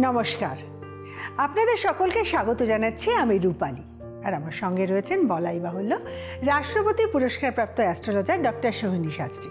নমস্কার, আপনাদের সকলকে স্বাগত জানাচ্ছি। আমি রূপালী, আর আমার সঙ্গে রয়েছেন বলাই বাহুল্য রাষ্ট্রপতি পুরস্কারপ্রাপ্ত অ্যাস্ট্রোলজার ডক্টর সোহিনী শাস্ত্রী।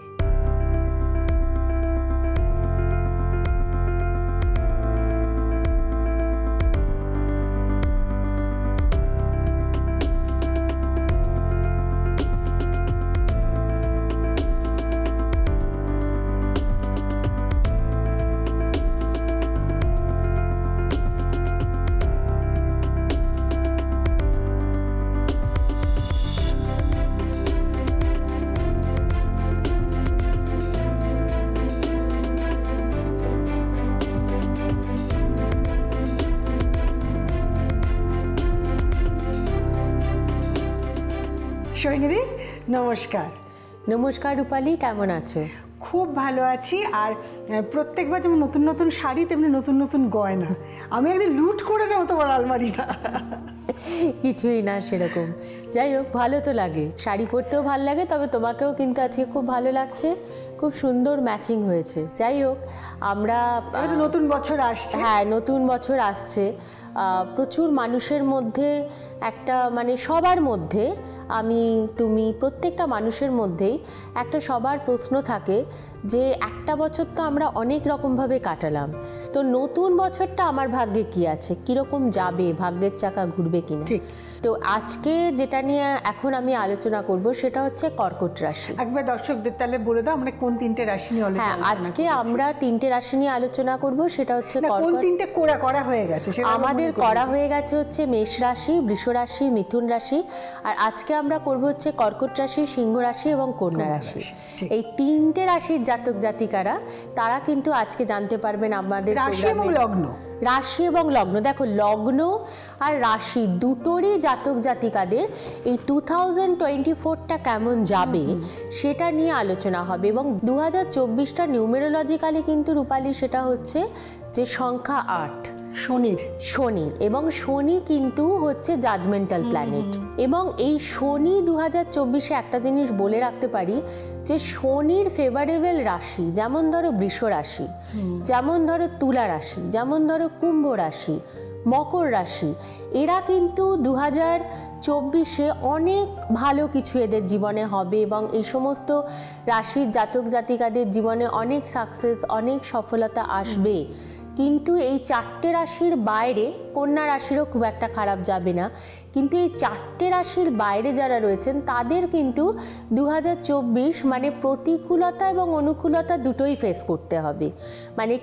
সোহিনীদি নমস্কার। নমস্কার রূপালী, কেমন আছো? খুব ভালো আছি। আর প্রত্যেকবার যেমন নতুন নতুন শাড়ি তেমনি নতুন নতুন গয়না, আমি একদিন লুট করে নেবো তোমার আলমারিটা। কিছুই না সেরকম, যাই হোক ভালো তো লাগে, শাড়ি পরতেও ভালো লাগে, তবে তোমাকেও কিন্তু আজকে খুব ভালো লাগছে, খুব সুন্দর ম্যাচিং হয়েছে। যাই হোক, আমরা নতুন বছর আসছে। হ্যাঁ, নতুন বছর আসছে। প্রচুর মানুষের মধ্যে একটা সবার মধ্যে, আমি তুমি প্রত্যেকটা মানুষের মধ্যেই একটা সবার প্রশ্ন থাকে যে একটা বছর তো আমরা অনেক রকমভাবে কাটালাম, তো নতুন বছরটা আমার ভাগ্যে কি আছে, কীরকম যাবে, ভাগ্যের চাকা ঘুরবে কিনা। তো আজকে যেটা নিয়ে এখন আমি আলোচনা করব সেটা হচ্ছে কর্কট রাশি। একবার দর্শকদের তাহলে বলে দাও আমরা কোন তিনটে রাশি নিয়ে আলোচনা করব। হ্যাঁ, আজকে আমরা তিনটে রাশি নিয়ে আলোচনা করব। সেটা হচ্ছে কোন তিনটে করা হয়ে গেছে, আমাদের করা হয়ে গেছে হচ্ছে মেষ রাশি, বৃষ রাশি, মিথুন রাশি, আর আজকে আমরা করব হচ্ছে কর্কট রাশি, সিংহ রাশি এবং কন্যা রাশি। এই তিনটে রাশির জাতক জাতিকারা তারা কিন্তু আজকে জানতে পারবেন আমাদের রাশি এবং লগ্ন। রাশি এবং লগ্ন, দেখো লগ্ন আর রাশি দুটোরই জাতক জাতিকাদের এই 2024টা কেমন যাবে সেটা নিয়ে আলোচনা হবে। এবং 2024টা নিউমেরোলজিক্যালি কিন্তু রূপালী সেটা হচ্ছে যে সংখ্যা 8 শনির, এবং শনি কিন্তু হচ্ছে জাজমেন্টাল প্ল্যানেট। এবং এই শনি 2024-এ একটা জিনিস বলে রাখতে পারি যে শনির ফেভারেবল রাশি, যেমন ধরো বৃষ রাশি, যেমন ধরো তুলা রাশি, যেমন ধরো কুম্ভ রাশি, মকর রাশি, এরা কিন্তু 2024-এ অনেক ভালো কিছু এদের জীবনে হবে এবং এই সমস্ত রাশির জাতক জাতিকাদের জীবনে অনেক সাকসেস, অনেক সফলতা আসবে। কিন্তু এই চারটে রাশির বাইরে, কন্যা রাশিরও খুব একটা খারাপ যাবে না, কিন্তু এই চারটে রাশির বাইরে যারা রয়েছেন তাদের কিন্তু 2024 প্রতিকূলতা এবং অনুকূলতা দুটোই ফেস করতে হবে।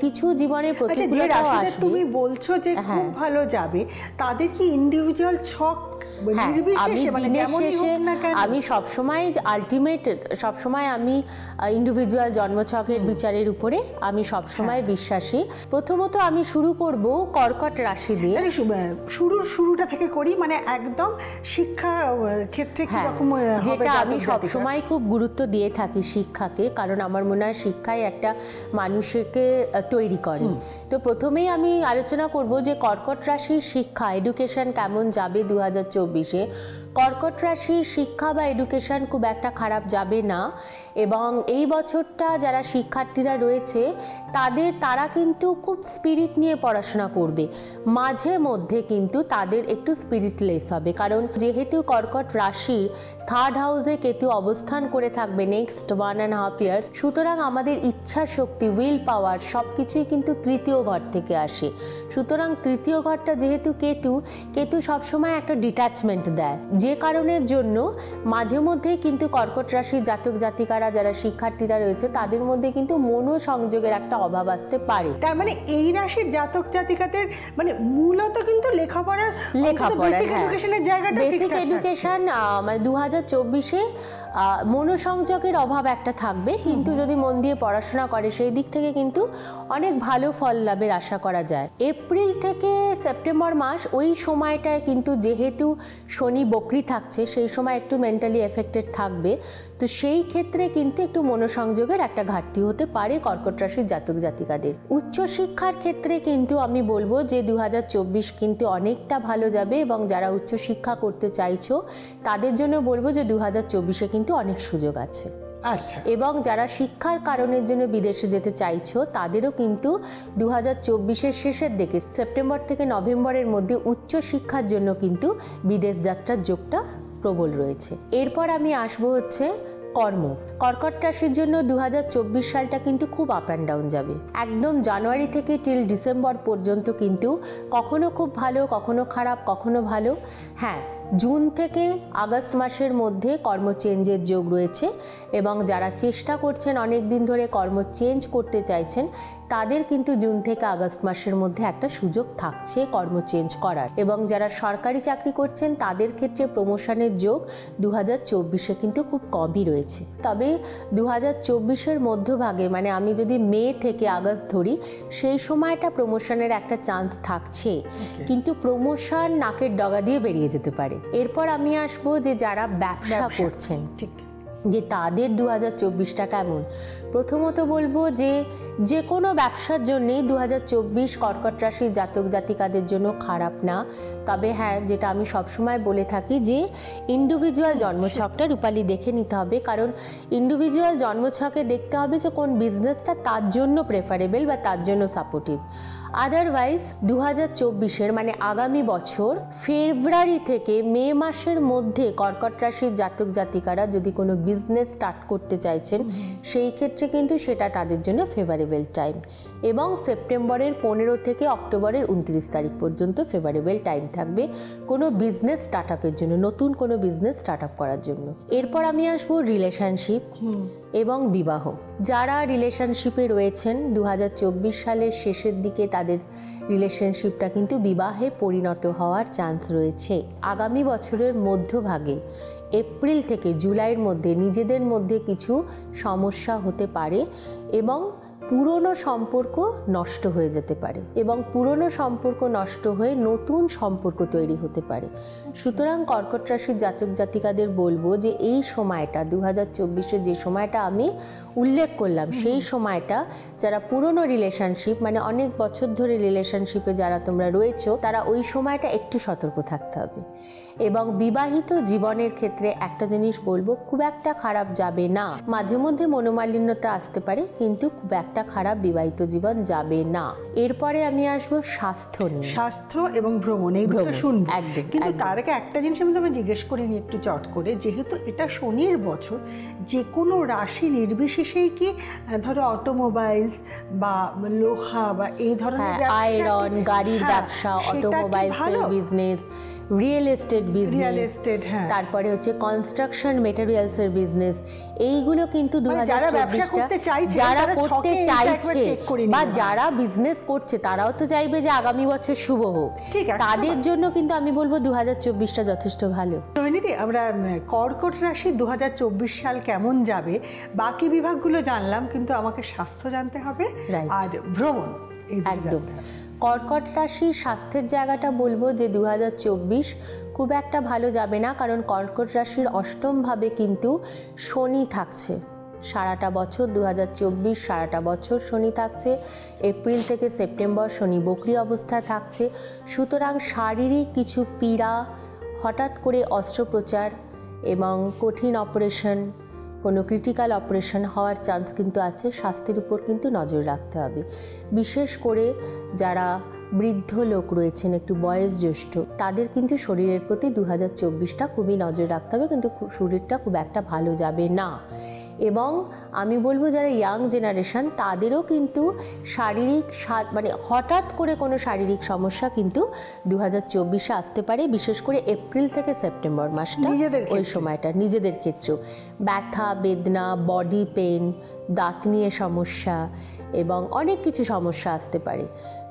কিছু জীবনে প্রতিকূলতাও আসবে। তুমি বলছো যে খুব ভালো যাবে, তাদের কি ইন্ডিভিজুয়াল ছক? হ্যাঁ, আমি সবসময় আলটিমেট, সবসময় আমি ইন্ডিভিজুয়াল জন্মছকের বিচারের উপরে আমি সবসময় বিশ্বাসী। প্রথমত আমি শুরু করব কর্কট রাশি দিয়ে। শুরুটা থেকে করি, একদম শিক্ষা ক্ষেত্রে কি রকম, যেটা আমি সবসময় খুব গুরুত্ব দিয়ে থাকি শিক্ষাকে, কারণ আমার মনে হয় শিক্ষাই একটা মানুষকে তৈরি করে। তো প্রথমেই আমি আলোচনা করব যে কর্কট রাশির শিক্ষা, এডুকেশন কেমন যাবে 2024-এ। কর্কট রাশির শিক্ষা বা এডুকেশন খুব একটা খারাপ যাবে না, এবং এই বছরটা যারা শিক্ষার্থীরা রয়েছে তারা কিন্তু খুব স্পিরিট নিয়ে পড়াশোনা করবে। মাঝে মধ্যে কিন্তু তাদের একটু স্পিরিটলেস হবে, কারণ যেহেতু কর্কট রাশির 3rd হাউসে কেতু অবস্থান করে থাকবে নেক্সট 1.5 ইয়ার্স, সুতরাং আমাদের ইচ্ছা শক্তি, উইল পাওয়ার সব কিছুই কিন্তু তৃতীয় ঘর থেকে আসে। সুতরাং তৃতীয় ঘরটা যেহেতু কেতু সবসময় একটা ডিট্যাচমেন্ট দেয়, যে কারণের জন্য মাঝে মধ্যে কিন্তু কর্কট রাশির জাতক জাতিকারা যারা শিক্ষার্থীরা রয়েছে তাদের মধ্যে কিন্তু মনোসংযোগের একটা অভাব আসতে পারে। তার এই রাশির জাতক জাতিকাদের মূলত কিন্তু লেখাপড়ার বেসিক এডুকেশন 2024-এ মনোসংযোগের অভাব একটা থাকবে, কিন্তু যদি মন দিয়ে পড়াশোনা করে সেই দিক থেকে কিন্তু অনেক ভালো ফল লাভের আশা করা যায়। এপ্রিল থেকে সেপ্টেম্বর মাস, ওই সময়টায় কিন্তু যেহেতু শনি বকরি থাকছে, সেই সময় একটু মেন্টালি এফেক্টেড থাকবে, তো সেই ক্ষেত্রে কিন্তু একটু মনোসংযোগের একটা ঘাটতি হতে পারে কর্কট রাশির জাতক জাতিকাদের। উচ্চশিক্ষার ক্ষেত্রে কিন্তু আমি বলবো যে 2024 কিন্তু অনেকটা ভালো যাবে, এবং যারা উচ্চশিক্ষা করতে চাইছো তাদের জন্য বলবো যে 2024-এ কিন্তু অনেক সুযোগ আছে। আচ্ছা। এবং যারা শিক্ষার কারণের জন্য বিদেশে যেতে চাইছো তাদেরও কিন্তু 2024-এর শেষের দিকে সেপ্টেম্বর থেকে নভেম্বরের মধ্যে উচ্চ শিক্ষার জন্য কিন্তু বিদেশ যাত্রার যোগটা প্রবল রয়েছে। এরপর আমি আসবো হচ্ছে কর্ম। কর্কট রাশির জন্য 2024 সালটা কিন্তু খুব আপ অ্যান্ড ডাউন যাবে। একদম জানুয়ারি থেকে টিল ডিসেম্বর পর্যন্ত কিন্তু কখনো খুব ভালো, কখনো খারাপ, কখনো ভালো। হ্যাঁ, জুন থেকে আগস্ট মাসের মধ্যে কর্ম চেঞ্জের যোগ রয়েছে এবং যারা চেষ্টা করছেন অনেক দিন ধরে কর্ম চেঞ্জ করতে চাইছেন তাদের কিন্তু জুন থেকে আগস্ট মাসের মধ্যে একটা সুযোগ থাকছে কর্ম চেঞ্জ করার। এবং যারা সরকারি চাকরি করছেন তাদের ক্ষেত্রে প্রমোশনের যোগ 2024-এ কিন্তু খুব কমই রয়েছে। তবে 2024-এর মধ্যভাগে, মানে আমি যদি মে থেকে আগস্ট ধরি, সেই সময়টা প্রমোশনের একটা চান্স থাকছে, কিন্তু প্রমোশন নাকের ডগা দিয়ে বেরিয়ে যেতে পারে। এরপর আমি আসবো যে যারা ব্যবসা করছেন, ঠিক, যে তাদের 2024টা কেমন। প্রথমত বলবো যে কোনো ব্যবসার জন্যেই 2024 কর্কট রাশির জাতক জাতিকাদের জন্য খারাপ না। তবে হ্যাঁ, যেটা আমি সবসময় বলে থাকি যে ইন্ডিভিজুয়াল জন্মছকটা রূপালী দেখে নিতে হবে, কারণ ইন্ডিভিজুয়াল জন্মছকে দেখতে হবে যে কোন বিজনেসটা তার জন্য প্রেফারেবল বা তার জন্য সাপোর্টিভ। আদারওয়াইজ 2024-এর মানে আগামী বছর ফেব্রুয়ারি থেকে মে মাসের মধ্যে কর্কট রাশির জাতক জাতিকারা যদি কোনো বিজনেস স্টার্ট করতে চাইছেন সেই ক্ষেত্রে কিন্তু সেটা তাদের জন্য ফেভারেবল টাইম। এবং সেপ্টেম্বরের 15 থেকে অক্টোবরের 29 তারিখ পর্যন্ত ফেভারেবল টাইম থাকবে কোনো বিজনেস স্টার্ট আপের জন্য, নতুন কোনো বিজনেস স্টার্ট আপ করার জন্য। এরপর আমি আসবো রিলেশনশিপ এবং বিবাহ। যারা রিলেশনশিপে রয়েছেন 2024 সালের শেষের দিকে তাদের রিলেশনশিপটা কিন্তু বিবাহে পরিণত হওয়ার চান্স রয়েছে। আগামী বছরের মধ্যভাগে এপ্রিল থেকে জুলাইয়ের মধ্যে নিজেদের মধ্যে কিছু সমস্যা হতে পারে এবং পুরনো সম্পর্ক নষ্ট হয়ে যেতে পারে এবং পুরনো সম্পর্ক নষ্ট হয়ে নতুন সম্পর্ক তৈরি হতে পারে। সুতরাং কর্কট রাশির জাতক জাতিকাদের বলবো যে এই সময়টা 2024-এ যে সময়টা আমি উল্লেখ করলাম সেই সময়টা যারা পুরনো রিলেশনশিপ, মানে অনেক বছর ধরে রিলেশনশিপে যারা তোমরা রয়েছো, তারা ওই সময়টা একটু সতর্ক থাকতে হবে। এবং বিবাহিত জীবনের ক্ষেত্রে একটা জিনিস বলবো, খুব একটা খারাপ যাবে না। মাঝে মধ্যে মনোমালিন্যতা আসতে পারে, কিন্তু খুব একটা খারাপ বিবাহিত জীবন যাবে না। এরপরে আমি আসবো স্বাস্থ্য নিয়ে। স্বাস্থ্য এবং ভ্রমণ, এই দুটো শুনবো। কিন্তু তার আগে একটা জিনিস আমি তোমায় জিজ্ঞেস করে নিই একটু চট করে, যেহেতু এটা শনির বছর, যে কোনো রাশি নির্বিশেষেই কি ধরো অটোমোবাইলস বা লোহা বা এই ধরনের আয়রন, গাড়ির ব্যবসা, অটোমোবাইলসের বিজনেস, রিয়েল এস্টেট বিজনেস, তারপরে হচ্ছে কনস্ট্রাকশন মেটেরিয়ালসের বিজনেস, এইগুলো কিন্তু 2024টা যারা করতে চাইছে বা যারা বিজনেস করছে তারাও তো চাইবে যে আগামী বছর শুভ হোক, তাদের জন্য কিন্তু আমি বলবো 2024টা যথেষ্ট ভালো। দিদি, আমরা কর্কট রাশি 2024 সাল কেমন যাবে বাকি বিভাগগুলো জানলাম, কিন্তু আমাকে স্বাস্থ্য জানতে হবে আর ভ্রমণ। একদম। কর্কট রাশির স্বাস্থ্যের জায়গাটা বলবো যে 2024 খুব একটা ভালো যাবে না, কারণ কর্কট রাশির অষ্টম ভাবে কিন্তু শনি থাকছে সারাটা বছর। 2024 সারাটা বছর শনি থাকছে। এপ্রিল থেকে সেপ্টেম্বর শনি বক্রি অবস্থায় থাকছে। সুতরাং শারীরিক কিছু পীড়া, হঠাৎ করে অস্ত্রোপচার এবং কঠিন অপারেশন, কোনো ক্রিটিক্যাল অপারেশন হওয়ার চান্স কিন্তু আছে। স্বাস্থ্যের উপর কিন্তু নজর রাখতে হবে। বিশেষ করে যারা বৃদ্ধ লোক রয়েছেন, একটু বয়োজ্যেষ্ঠ, তাদের কিন্তু শরীরের প্রতি 2024টা খুবই নজর রাখতে হবে, কিন্তু শরীরটা খুব একটা ভালো যাবে না। এবং আমি বলবো যারা ইয়াং জেনারেশন তাদেরও কিন্তু শারীরিক মানে হঠাৎ করে কোনো শারীরিক সমস্যা কিন্তু 2024-এ আসতে পারে, বিশেষ করে এপ্রিল থেকে সেপ্টেম্বর মাসটা, ওই সময়টা নিজেদের ক্ষেত্রেও ব্যথা বেদনা, বডি পেন, দাঁত নিয়ে সমস্যা এবং অনেক কিছু সমস্যা আসতে পারে।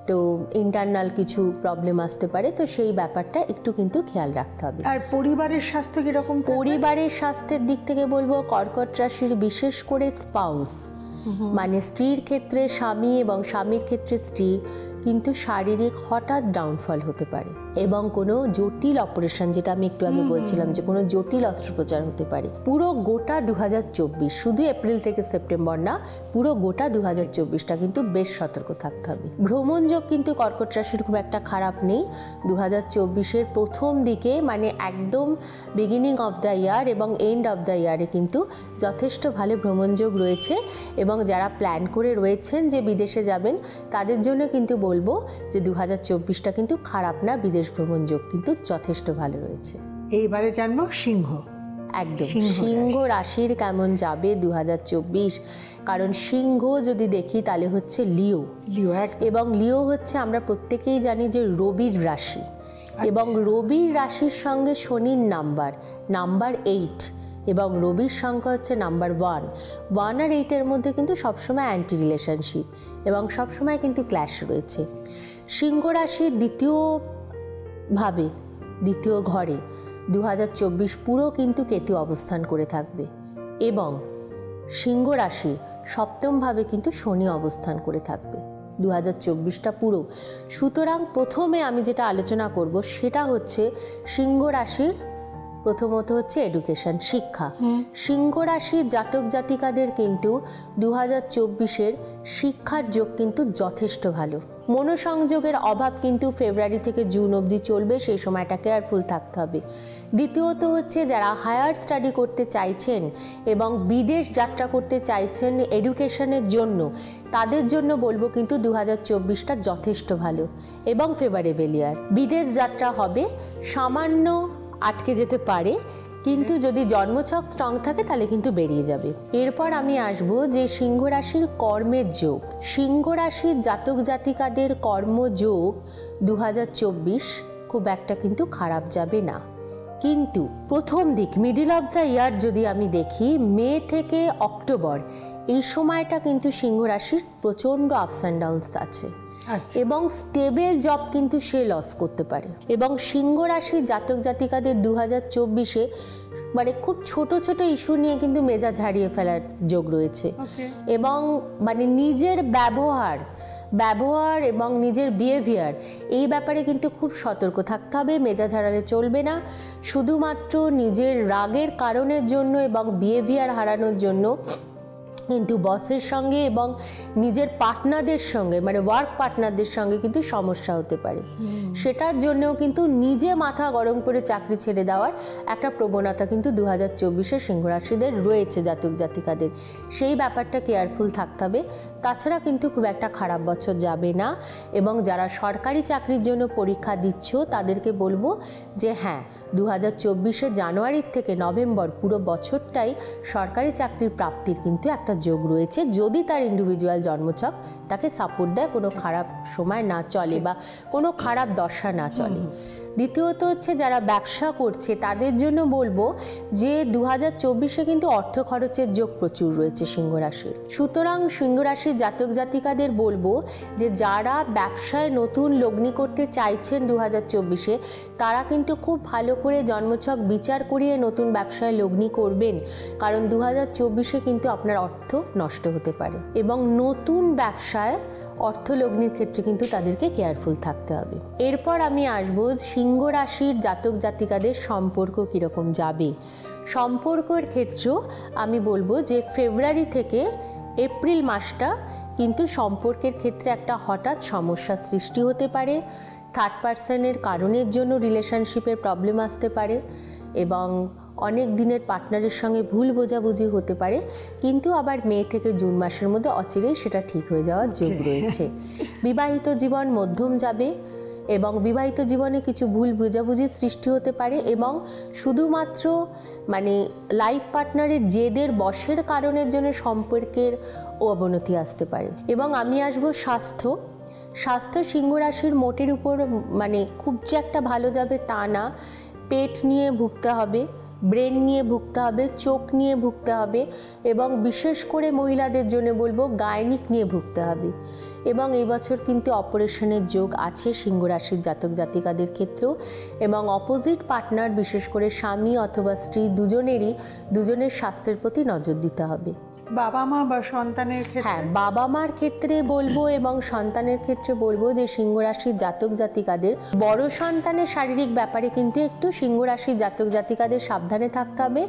তো ইন্টারনাল কিছু প্রবলেম আসতে পারে, তো সেই ব্যাপারটা একটু কিন্তু খেয়াল রাখতে হবে। আর পরিবারের স্বাস্থ্য কিরকম? পরিবারের স্বাস্থ্যের দিক থেকে বলবো কর্কট রাশির বিশেষ করে স্পাউস, মানে স্ত্রীর ক্ষেত্রে স্বামী এবং স্বামীর ক্ষেত্রে স্ত্রীর কিন্তু শারীরিক হঠাৎ ডাউনফল হতে পারে। এবং কোনো জটিল অপারেশন, যেটা আমি একটু আগে বলছিলাম যে কোনো জটিল অস্ত্রোপচার হতে পারে। পুরো গোটা 2024, শুধু এপ্রিল থেকে সেপ্টেম্বর না, পুরো গোটা 2024টা কিন্তু বেশ সতর্ক থাকতে হবে। ভ্রমণ যোগ কিন্তু কর্কট রাশির খুব একটা খারাপ নেই 2024-এর প্রথম দিকে, মানে একদম বিগিনিং অফ দ্য ইয়ার এবং এন্ড অফ দ্য ইয়ারে কিন্তু যথেষ্ট ভালো ভ্রমণ যোগ রয়েছে। এবং যারা প্ল্যান করে রয়েছেন যে বিদেশে যাবেন, তাদের জন্য কিন্তু বলবো যে 2024টা কিন্তু খারাপ না, বিদেশ ভ্রমণ যোগ কিন্তু যথেষ্ট ভালো রয়েছে। এইবারে জানবো সিংহ। একদম সিংহ রাশির কেমন যাবে 2024, কারণ সিংহ যদি দেখি তাহলে হচ্ছে লিও, এবং লিও হচ্ছে আমরা প্রত্যেকেই জানি যে রবির রাশি, এবং রবির রাশির সঙ্গে শনির নাম্বার 8, এবং রবির সংখ্যা হচ্ছে নাম্বার 1 আর 8-এর মধ্যে কিন্তু সবসময় অ্যান্টি রিলেশনশিপ এবং সবসময় কিন্তু ক্ল্যাশ রয়েছে। সিংহ রাশির দ্বিতীয় ঘরে 2024 পুরো কিন্তু কেতু অবস্থান করে থাকবে, এবং সিংহ রাশির সপ্তম ভাবে কিন্তু শনি অবস্থান করে থাকবে 2024টা পুরো। সুতরাং প্রথমে আমি যেটা আলোচনা করব সেটা হচ্ছে সিংহ রাশির প্রথমত হচ্ছে এডুকেশন, শিক্ষা। সিংহ রাশির জাতক জাতিকাদের কিন্তু 2024-এর শিক্ষার যোগ কিন্তু যথেষ্ট ভালো। মনোসংযোগের অভাব কিন্তু ফেব্রুয়ারি থেকে জুন অবধি চলবে, সেই সময়টা কেয়ারফুল থাকতে হবে। দ্বিতীয়ত হচ্ছে যারা হায়ার স্টাডি করতে চাইছেন এবং বিদেশ যাত্রা করতে চাইছেন এডুকেশনের জন্য, তাদের জন্য বলবো কিন্তু 2024টা যথেষ্ট ভালো এবং ফেভারেবল ইয়ার। বিদেশ যাত্রা হবে, সামান্য আটকে যেতে পারে, কিন্তু যদি জন্মছক স্ট্রং থাকে তাহলে কিন্তু বেরিয়ে যাবে। এরপর আমি আসবো যে সিংহ রাশির কর্মের যোগ। সিংহ রাশির জাতক জাতিকাদের কর্মযোগ 2024 খুব একটা কিন্তু খারাপ যাবে না, কিন্তু প্রথম দিক মিডল অফ দ্য ইয়ার যদি আমি দেখি, মে থেকে অক্টোবর এই সময়টা কিন্তু সিংহ রাশির প্রচণ্ড আপস অ্যান্ড ডাউনস আছে, এবং স্টেবল জব কিন্তু সে লস করতে পারে। এবং সিংহ রাশির জাতক জাতিকাদের 2024-এ মানে খুব ছোট ছোট ইস্যু নিয়ে কিন্তু মেজাজ হারিয়ে ফেলার যোগ রয়েছে, এবং মানে নিজের ব্যবহার এবং নিজের বিহেভিয়ার এই ব্যাপারে কিন্তু খুব সতর্ক থাকতে হবে। মেজাজ হারালে চলবে না, শুধুমাত্র নিজের রাগের কারণের জন্য এবং বিহেভিয়ার হারানোর জন্য কিন্তু বসের সঙ্গে এবং নিজের পার্টনারদের সঙ্গে, মানে ওয়ার্ক পার্টনারদের সঙ্গে কিন্তু সমস্যা হতে পারে। সেটার জন্যও কিন্তু নিজে মাথা গরম করে চাকরি ছেড়ে দেওয়ার একটা প্রবণতা কিন্তু 2024-এ সিংহ রাশিদের রয়েছে জাতক জাতিকাদের, সেই ব্যাপারটা কেয়ারফুল থাকতে হবে। তাছাড়া কিন্তু খুব একটা খারাপ বছর যাবে না। এবং যারা সরকারি চাকরির জন্য পরীক্ষা দিচ্ছ তাদেরকে বলবো যে হ্যাঁ, 2024-এ জানুয়ারির থেকে নভেম্বর পুরো বছরটাই সরকারি চাকরির প্রাপ্তির কিন্তু একটা যোগ রয়েছে, যদি তার ইন্ডিভিজুয়াল জন্মছক তাকে সাপোর্ট দেয়, কোনো খারাপ সময় না চলে বা কোনো খারাপ দশা না চলে। দ্বিতীয়ত হচ্ছে যারা ব্যবসা করছে তাদের জন্য বলবো যে 2024-এ কিন্তু অর্থ খরচের যোগ প্রচুর রয়েছে সিংহ রাশির। সুতরাং সিংহ রাশির জাতক জাতিকাদের বলবো যে যারা ব্যবসায় নতুন লগ্নি করতে চাইছেন 2024-এ, তারা কিন্তু খুব ভালো করে জন্মছক বিচার করিয়ে নতুন ব্যবসায় লগ্নি করবেন, কারণ 2024-এ কিন্তু আপনার অর্থ নষ্ট হতে পারে, এবং নতুন ব্যবসায় অর্থলগ্নির ক্ষেত্রে কিন্তু তাদেরকে কেয়ারফুল থাকতে হবে। এরপর আমি আসবো সিংহ রাশির জাতক জাতিকাদের সম্পর্ক কীরকম যাবে। সম্পর্কের ক্ষেত্রেও আমি বলবো যে ফেব্রুয়ারি থেকে এপ্রিল মাসটা কিন্তু সম্পর্কের ক্ষেত্রে একটা হঠাৎ সমস্যা সৃষ্টি হতে পারে। থার্ড পার্সনের কারণের জন্য রিলেশনশিপের প্রবলেম আসতে পারে, এবং অনেক দিনের পার্টনারের সঙ্গে ভুল বোঝাবুঝি হতে পারে, কিন্তু আবার মে থেকে জুন মাসের মধ্যে অচিরেই সেটা ঠিক হয়ে যাওয়ার যোগ রয়েছে। বিবাহিত জীবন মধ্যম যাবে, এবং বিবাহিত জীবনে কিছু ভুল বোঝাবুঝির সৃষ্টি হতে পারে, এবং শুধুমাত্র মানে লাইফ পার্টনারের জেদের বশের কারণের জন্য সম্পর্কের অবনতি আসতে পারে। এবং আমি আসবো স্বাস্থ্য সিংহ রাশির মোটের উপর মানে খুব যে একটা ভালো যাবে তা না। পেট নিয়ে ভুগতে হবে, ব্রেন নিয়ে ভুগতে হবে, চোখ নিয়ে ভুগতে হবে, এবং বিশেষ করে মহিলাদের জন্য বলবো গাইনিক নিয়ে ভুগতে হবে। এবং এই বছর কিন্তু অপারেশনের যোগ আছে সিংহ রাশির জাতক জাতিকাদের ক্ষেত্রেও, এবং অপোজিট পার্টনার বিশেষ করে স্বামী অথবা স্ত্রী দুজনের স্বাস্থ্যের প্রতি নজর দিতে হবে। বাবা মা বা সন্তানের ক্ষেত্রে? হ্যাঁ, বাবা মার ক্ষেত্রে বলবো এবং সন্তানের ক্ষেত্রে বলবো যে সিংহ রাশির জাতক জাতিকাদের বড় সন্তানের শারীরিক ব্যাপারে কিন্তু একটু সিংহ রাশির জাতক জাতিকাদের সাবধানে থাকতে হবে,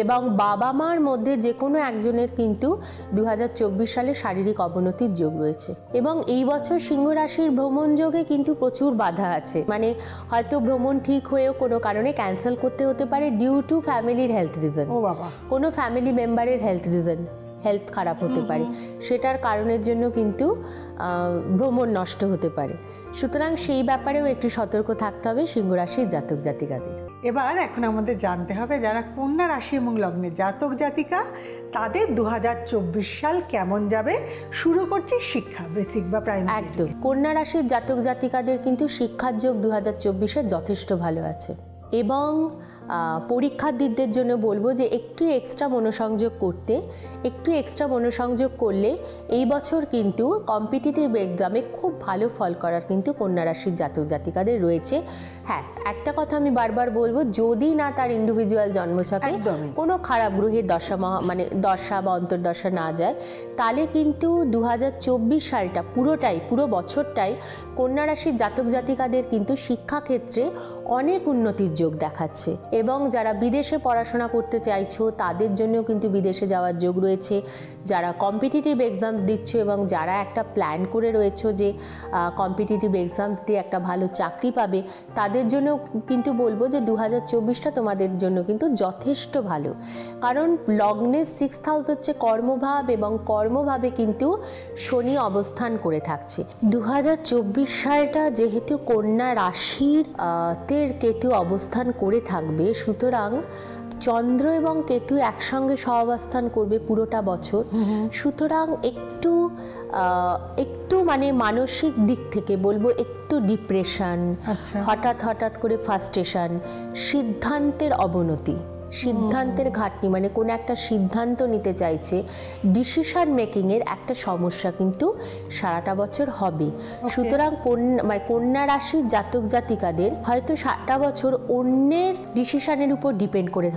এবং বাবা মার মধ্যে যে কোনো একজনের কিন্তু 2024 সালে শারীরিক অবনতির যোগ রয়েছে। এবং এই বছর সিংহ রাশির ভ্রমণ যোগে কিন্তু প্রচুর বাধা আছে, মানে হয়তো ভ্রমণ ঠিক হয়েও কোনো কারণে ক্যান্সেল করতে হতে পারে ডিউ টু ফ্যামিলির হেলথ রিজন। ও বাবা, কোনো ফ্যামিলি মেম্বারের হেলথ খারাপ হতে পারে, সেটার কারণের জন্য কিন্তু ভ্রমণ নষ্ট হতে পারে। সুতরাং সেই ব্যাপারেও একটু সতর্ক থাকতে হবে সিংহ রাশির জাতক জাতিকাদের। এবার এখন আমাদের জানতে হবে যারা কন্যা রাশি এবং লগ্নের জাতক জাতিকা তাদের 2024 সাল কেমন যাবে। শুরু করছি শিক্ষা, বেসিক বা প্রাইমারি। একদম, কন্যা রাশির জাতক জাতিকাদের কিন্তু শিক্ষার যোগ 2024-এ যথেষ্ট ভালো আছে, এবং পরীক্ষার্থীদের জন্য বলবো যে একটু এক্সট্রা মনোসংযোগ করলে এই বছর কিন্তু কম্পিটিটিভ এক্সামে খুব ভালো ফল করার কিন্তু কন্যা রাশির জাতক জাতিকাদের রয়েছে। হ্যাঁ, একটা কথা আমি বারবার বলবো, যদি না তার ইন্ডিভিজুয়াল জন্মছকে কোনো খারাপ গ্রহের দশা বা অন্তর্দশা না যায়, তাহলে কিন্তু 2024 সালটা পুরো বছরটাই কন্যা রাশির জাতক জাতিকাদের কিন্তু শিক্ষাক্ষেত্রে অনেক উন্নতির যোগ দেখাচ্ছে। এবং যারা বিদেশে পড়াশোনা করতে চাইছো তাদের জন্যও কিন্তু বিদেশে যাওয়ার যোগ রয়েছে। যারা কম্পিটিটিভ এক্সামস দিচ্ছ এবং যারা একটা প্ল্যান করে রয়েছো যে কম্পিটিটিভ এক্সামস দিয়ে একটা ভালো চাকরি পাবে, তাদের জন্য কিন্তু বলবো যে 2024টা তোমাদের জন্য কিন্তু যথেষ্ট ভালো। কারণ লগ্নের 6th হাউস হচ্ছে কর্মভাব, এবং কর্মভাবে কিন্তু শনি অবস্থান করে থাকছে। 2024 সালটা যেহেতু কন্যা রাশির কেতু অবস্থান করে থাকবে, সুতরাং চন্দ্র এবং কেতু একসঙ্গে সহাবস্থান করবে পুরোটা বছর। সুতরাং একটু মানে মানসিক দিক থেকে বলবো একটু ডিপ্রেশন, হঠাৎ করে ফ্রাস্ট্রেশন, সিদ্ধান্তের অবনতি, সিদ্ধান্তের ঘাটতি, মানে কোনো একটা সিদ্ধান্ত নিতে চাইছে, ডিসিশন মেকিংয়ের একটা সমস্যা কিন্তু সারাটা বছর হবে। সুতরাং কন্যা রাশির জাতক জাতিকাদের হয়তো সারাটা বছর অন্যের ডিসিশনের উপর ডিপেন্ড করে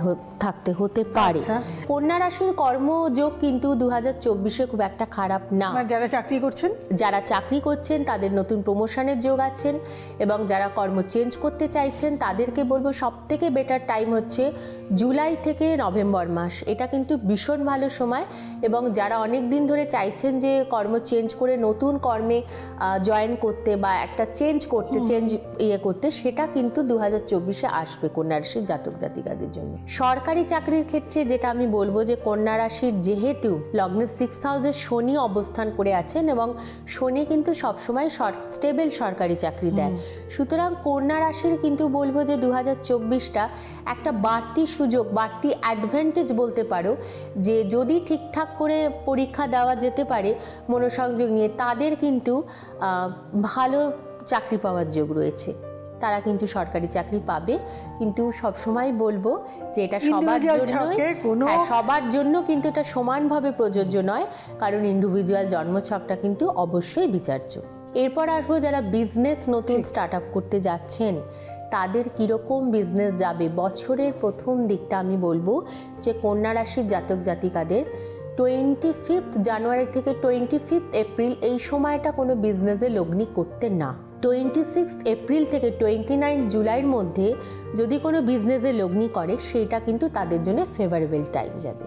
থাকতে হতে পারে। কন্যা রাশির কর্মযোগ কিন্তু 2024-এ খুব একটা খারাপ না। যারা চাকরি করছেন তাদের নতুন প্রমোশনের যোগ আছেন, এবং যারা কর্ম চেঞ্জ করতে চাইছেন তাদেরকে বলবো সবথেকে বেটার টাইম হচ্ছে জুলাই থেকে নভেম্বর মাস। এটা কিন্তু ভীষণ ভালো সময়, এবং যারা অনেক দিন ধরে চাইছেন যে কর্ম চেঞ্জ করে নতুন কর্মে জয়েন করতে বা একটা চেঞ্জ করতে, সেটা কিন্তু 2024-এ আসবে কন্যা রাশির জাতক জাতিকাদের জন্য। সরকারি চাকরির ক্ষেত্রে যেটা আমি বলবো যে কন্যা রাশির যেহেতু লগ্নের 6th হাউসে শনি অবস্থান করে আছেন, এবং শনি কিন্তু সবসময় স্টেবল সরকারি চাকরি দেয়, সুতরাং কন্যা রাশির কিন্তু বলবো যে 2024টা একটা বাড়তি সুযোগ, বাড়তি অ্যাডভান্টেজ বলতে পারো, যে যদি ঠিকঠাক করে পরীক্ষা দেওয়া যেতে পারে মনোসংযোগ নিয়ে, তাদের কিন্তু ভালো চাকরি পাওয়ার যোগ রয়েছে। তারা কিন্তু সরকারি চাকরি পাবে, কিন্তু সবসময় বলবো যে এটা সবার জন্য কিন্তু এটা সমানভাবে প্রযোজ্য নয়, কারণ ইন্ডিভিজুয়াল জন্মছকটা কিন্তু অবশ্যই বিচার্য। এরপর আসবো যারা বিজনেস নতুন স্টার্ট আপ করতে যাচ্ছেন, তাদের কীরকম বিজনেস যাবে বছরের প্রথম দিকটা আমি বলবো যে কন্যা রাশির জাতক জাতিকাদের 25 জানুয়ারি থেকে 25 এপ্রিল এই সময়টা কোনো বিজনেসে লগ্নি করতে না। 26 এপ্রিল থেকে 29 জুলাইয়ের মধ্যে যদি কোনো বিজনেসে লগ্নি করে, সেইটা কিন্তু তাদের জন্য ফেভারেবল টাইম যাবে।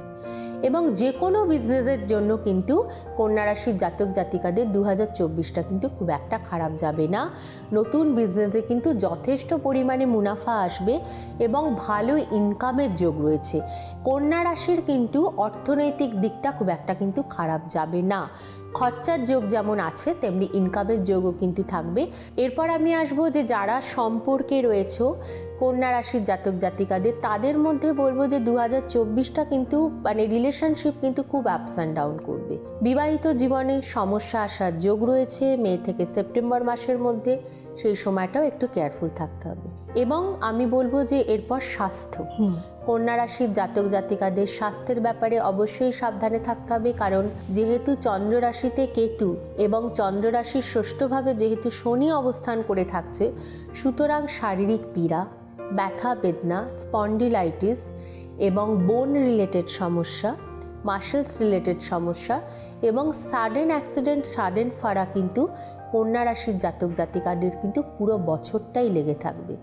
এবং যে কোনো বিজনেসের জন্য কিন্তু কন্যা রাশির জাতক জাতিকাদের 2024টা কিন্তু খুব একটা খারাপ যাবে না। নতুন বিজনেসে কিন্তু যথেষ্ট পরিমাণে মুনাফা আসবে এবং ভালো ইনকামের যোগ রয়েছে। কন্যা রাশির কিন্তু অর্থনৈতিক দিকটা খুব একটা কিন্তু খারাপ যাবে না। খরচার যোগ যেমন আছে তেমনি ইনকামের যোগও কিন্তু থাকবে। এরপর আমি আসবো যে যারা সম্পর্কে রয়েছে কন্যা রাশির জাতক জাতিকাদের, তাদের মধ্যে বলবো যে 2024টা কিন্তু মানে রিলেশনশিপ কিন্তু খুব আপস অ্যান্ড ডাউন করবে। বিবাহিত জীবনে সমস্যা আসার যোগ রয়েছে মে থেকে সেপ্টেম্বর মাসের মধ্যে, সেই সময়টাও একটু কেয়ারফুল থাকতে হবে। এবং আমি বলবো যে এরপর স্বাস্থ্য, কন্যা রাশির জাতক জাতিকাদের স্বাস্থ্যের ব্যাপারে অবশ্যই সাবধানে থাকতে হবে, কারণ যেহেতু চন্দ্র রাশিতে কেতু এবং চন্দ্র রাশির ষষ্ঠভাবে যেহেতু শনি অবস্থান করে থাকছে, সুতরাং শারীরিক পীড়া, ব্যথা বেদনা, স্পন্ডিলাইটিস এবং বোন রিলেটেড সমস্যা, মাসেলস রিলেটেড সমস্যা এবং সাডেন অ্যাক্সিডেন্ট, সাডেন ফাড়া কিন্তু কন্যা রাশির জাতক জাতিকাদের কিন্তু পুরো বছরটাই লেগে থাকবে।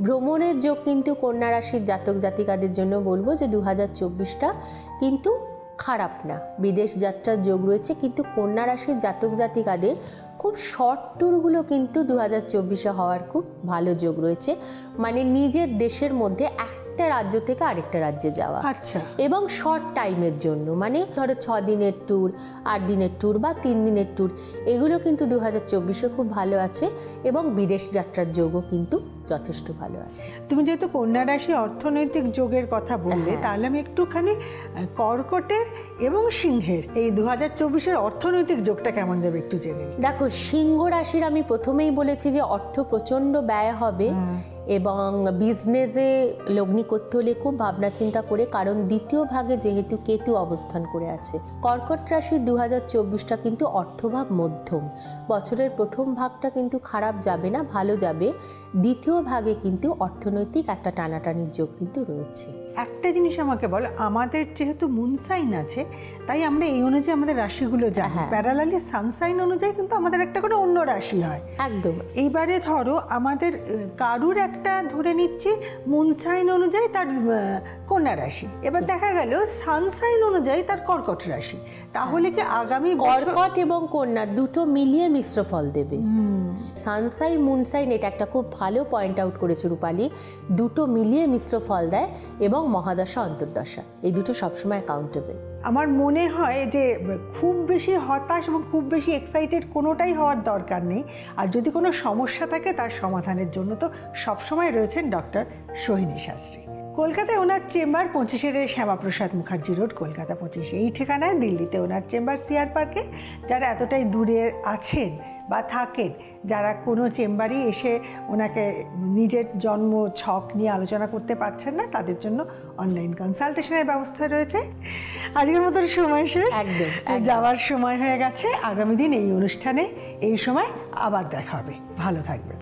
ভ্রমণের যোগ কিন্তু কন্যা রাশির জাতক জাতিকাদের জন্য বলবো যে 2024টা কিন্তু খারাপ না। বিদেশ যাত্রার যোগ রয়েছে, কিন্তু কন্যা রাশির জাতক জাতিকাদের খুব শর্ট ট্যুরগুলো কিন্তু 2024-এ হওয়ার খুব ভালো যোগ রয়েছে। মানে নিজের দেশের মধ্যে একটা রাজ্য থেকে আরেকটা রাজ্যে যাওয়া, আচ্ছা, এবং শর্ট টাইমের জন্য, মানে ধরো 6 দিনের ট্যুর, 8 দিনের ট্যুর বা 3 দিনের ট্যুর, এগুলো কিন্তু 2024-এ খুব ভালো আছে এবং বিদেশ যাত্রার যোগও কিন্তু যথেষ্ট ভালো আছে। তুমি যেহেতু কন্যা রাশি অর্থনৈতিক যোগের কথা বললে, তাহলে আমি একটুখানি কর্কটের এবং সিংহের এই 2024-এর অর্থনৈতিক যোগটা কেমন যাবে একটু জেনে। দেখো, সিংহ রাশির আমি প্রথমেই বলেছি যে অর্থ প্রচণ্ড ব্যয় হবে এবং বিজনেসে লগ্নি করতে হলে খুব ভাবনা চিন্তা করে, কারণ দ্বিতীয় ভাগে যেহেতু কেতু অবস্থান করে আছে। কর্কট রাশির 2024টা কিন্তু অর্থভাব মধ্যম, বছরের প্রথম ভাগটা কিন্তু খারাপ যাবে না, ভালো যাবে। দ্বিতীয় ভাগে কিন্তু অর্থনৈতিক একটা টানাটানির যোগ কিন্তু রয়েছে। একটা জিনিস আমাকে বলো, আমাদের যেহেতু মুন সাইন আছে, তাই আমরা এই অনুযায়ী আমাদের রাশিগুলো জানি, প্যারালালি সানসাইন অনুযায়ী কিন্তু আমাদের একটা করে অন্য রাশি হয়। একদম। এইবারে ধরো আমাদের কারুর একটা ধরে নিচ্ছি মুন সাইন অনুযায়ী তার কন্যা রাশি, এবার দেখা গেল সানসাইন অনুযায়ী তার কর্কট রাশি, তাহলে কি আগামী কর্কট এবং কন্যা দুটো মিলিয়ে মিশ্র ফল দেবে। সানসাইন মুনসাইন, এটা একটা খুব ভালো পয়েন্ট আউট করেছে রূপালী, দুটো মিলিয়ে মিশ্র ফল দেয় এবং মহাদশা অন্তর্দশা এই দুটো সবসময় অ্যাকাউন্টেবল। আমার মনে হয় যে খুব বেশি হতাশ এবং খুব বেশি এক্সাইটেড কোনোটাই হওয়ার দরকার নেই। আর যদি কোনো সমস্যা থাকে তার সমাধানের জন্য তো সবসময় রয়েছেন ডক্টর সোহিনী শাস্ত্রী। কলকাতায় ওনার চেম্বার 25-এর শ্যামাপ্রসাদ মুখার্জি রোড, কলকাতা 25 এই ঠিকানায়। দিল্লিতে ওনার চেম্বার সিআর পার্কে। যারা এতটাই দূরে আছেন বা থাকেন, যারা কোনো চেম্বারই এসে ওনাকে নিজের জন্ম ছক নিয়ে আলোচনা করতে পারছেন না, তাদের জন্য অনলাইন কনসালটেশনের ব্যবস্থা রয়েছে। আজকের মতো সময় শেষ, একদম যাওয়ার সময় হয়ে গেছে। আগামী দিন এই অনুষ্ঠানে এই সময় আবার দেখা হবে। ভালো থাকবেন।